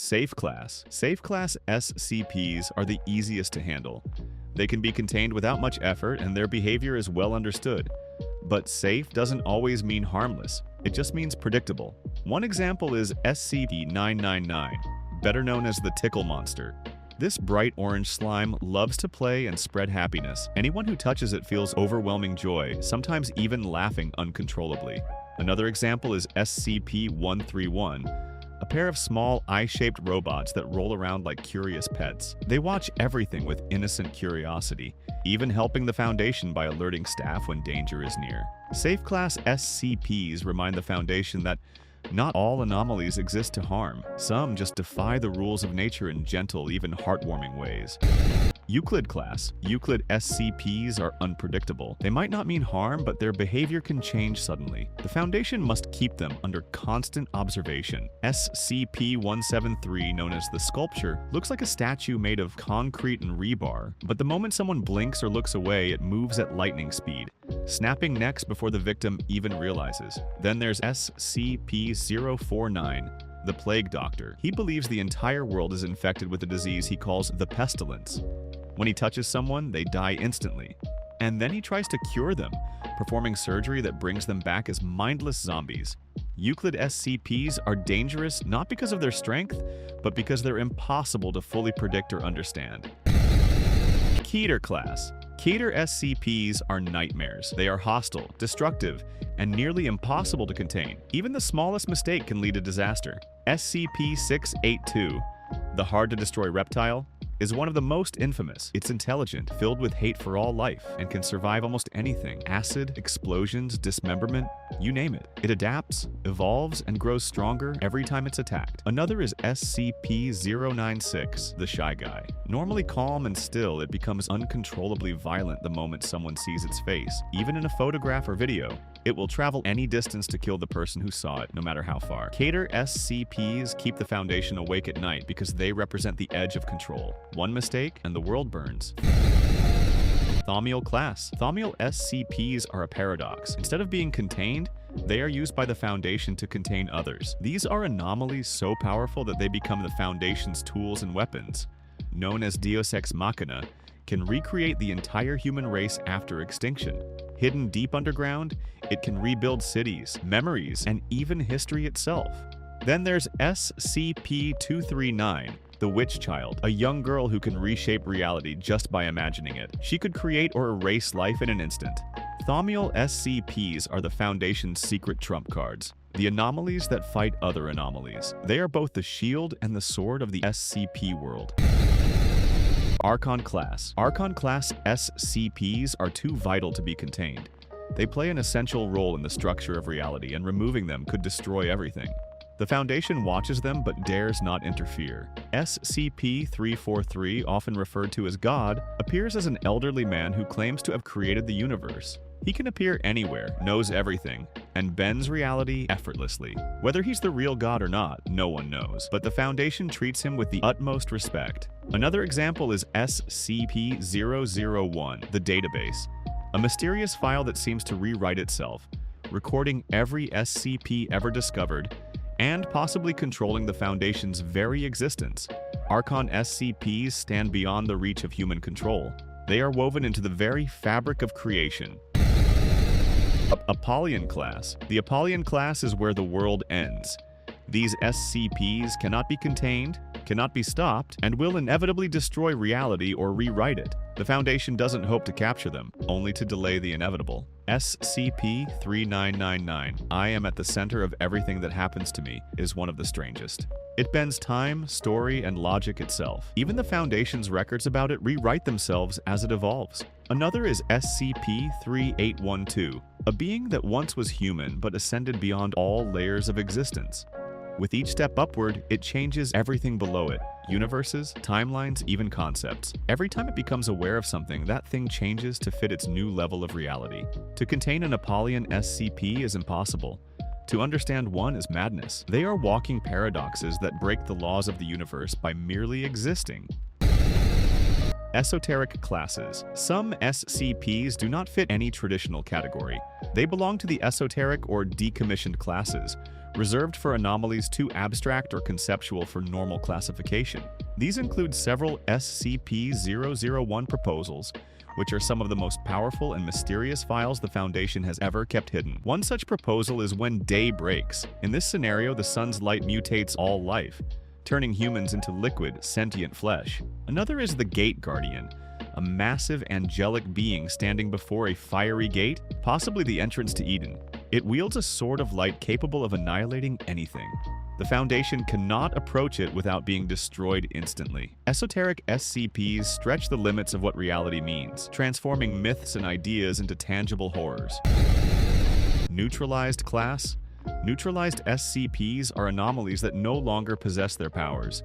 Safe Class. Safe Class SCPs are the easiest to handle. They can be contained without much effort and their behavior is well understood. But safe doesn't always mean harmless. It just means predictable. One example is SCP-999, better known as the Tickle Monster. This bright orange slime loves to play and spread happiness. Anyone who touches it feels overwhelming joy, sometimes even laughing uncontrollably. Another example is SCP-131, a pair of small eye-shaped robots that roll around like curious pets. They watch everything with innocent curiosity, even helping the Foundation by alerting staff when danger is near. Safe Class SCPs remind the Foundation that not all anomalies exist to harm. Some just defy the rules of nature in gentle, even heartwarming ways. Euclid Class. Euclid SCPs are unpredictable. They might not mean harm, but their behavior can change suddenly. The Foundation must keep them under constant observation. SCP-173, known as the Sculpture, looks like a statue made of concrete and rebar, but the moment someone blinks or looks away, it moves at lightning speed, snapping necks before the victim even realizes. Then there's SCP-049, the Plague Doctor. He believes the entire world is infected with a disease he calls the Pestilence. When he touches someone, they die instantly. And then he tries to cure them, performing surgery that brings them back as mindless zombies. Euclid SCPs are dangerous not because of their strength, but because they're impossible to fully predict or understand. Keter Class. Keter SCPs are nightmares. They are hostile, destructive, and nearly impossible to contain. Even the smallest mistake can lead to disaster. SCP-682, the hard-to-destroy reptile, is one of the most infamous. It's intelligent, filled with hate for all life, and can survive almost anything. Acid, explosions, dismemberment, you name it. It adapts, evolves, and grows stronger every time it's attacked. Another is SCP-096, the Shy Guy. Normally calm and still, it becomes uncontrollably violent the moment someone sees its face. Even in a photograph or video, it will travel any distance to kill the person who saw it, no matter how far. Keter SCPs keep the Foundation awake at night because they represent the edge of control. One mistake, and the world burns. Thaumiel Class. Thaumiel SCPs are a paradox. Instead of being contained, they are used by the Foundation to contain others. These are anomalies so powerful that they become the Foundation's tools and weapons. Known as Deus Ex Machina, can recreate the entire human race after extinction. Hidden deep underground, it can rebuild cities, memories, and even history itself. Then there's SCP-239, the Witch Child, a young girl who can reshape reality just by imagining it. She could create or erase life in an instant. Thaumiel SCPs are the Foundation's secret trump cards, the anomalies that fight other anomalies. They are both the shield and the sword of the SCP world. Archon Class. Archon Class SCPs are too vital to be contained. They play an essential role in the structure of reality, and removing them could destroy everything. The Foundation watches them but dares not interfere. SCP-343, often referred to as God, appears as an elderly man who claims to have created the universe. He can appear anywhere, knows everything, and bends reality effortlessly. Whether he's the real God or not, no one knows, but the Foundation treats him with the utmost respect. Another example is SCP-001, the database, a mysterious file that seems to rewrite itself, recording every SCP ever discovered and possibly controlling the Foundation's very existence. Archon SCPs stand beyond the reach of human control. They are woven into the very fabric of creation. Apollyon Class. The Apollyon Class is where the world ends. These SCPs cannot be contained, cannot be stopped, and will inevitably destroy reality or rewrite it. The Foundation doesn't hope to capture them, only to delay the inevitable. SCP-3999, I am at the center of everything that happens to me, is one of the strangest. It bends time, story, and logic itself. Even the Foundation's records about it rewrite themselves as it evolves. Another is SCP-3812, a being that once was human but ascended beyond all layers of existence. With each step upward, it changes everything below it. Universes, timelines, even concepts. Every time it becomes aware of something, that thing changes to fit its new level of reality. To contain an Apollyon SCP is impossible. To understand one is madness. They are walking paradoxes that break the laws of the universe by merely existing. Esoteric Classes. Some SCPs do not fit any traditional category. They belong to the esoteric or decommissioned classes, reserved for anomalies too abstract or conceptual for normal classification. These include several SCP-001 proposals, which are some of the most powerful and mysterious files the Foundation has ever kept hidden. One such proposal is when day breaks. In this scenario, the sun's light mutates all life, turning humans into liquid, sentient flesh. Another is the Gate Guardian, a massive angelic being standing before a fiery gate, possibly the entrance to Eden. It wields a sword of light capable of annihilating anything. The Foundation cannot approach it without being destroyed instantly. Esoteric SCPs stretch the limits of what reality means, transforming myths and ideas into tangible horrors. Neutralized Class. Neutralized SCPs are anomalies that no longer possess their powers.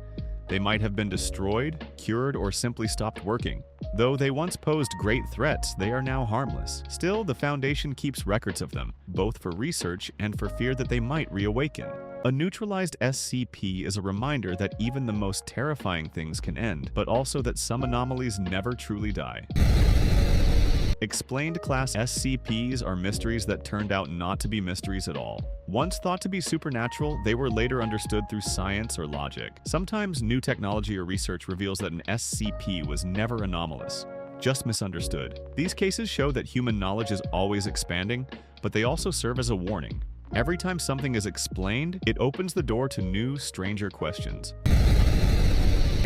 They might have been destroyed, cured, or simply stopped working. Though they once posed great threats, they are now harmless. Still, the Foundation keeps records of them, both for research and for fear that they might reawaken. A neutralized SCP is a reminder that even the most terrifying things can end, but also that some anomalies never truly die. Explained Class SCPs are mysteries that turned out not to be mysteries at all. Once thought to be supernatural, they were later understood through science or logic. Sometimes new technology or research reveals that an SCP was never anomalous, just misunderstood. These cases show that human knowledge is always expanding, but they also serve as a warning. Every time something is explained, it opens the door to new, stranger questions.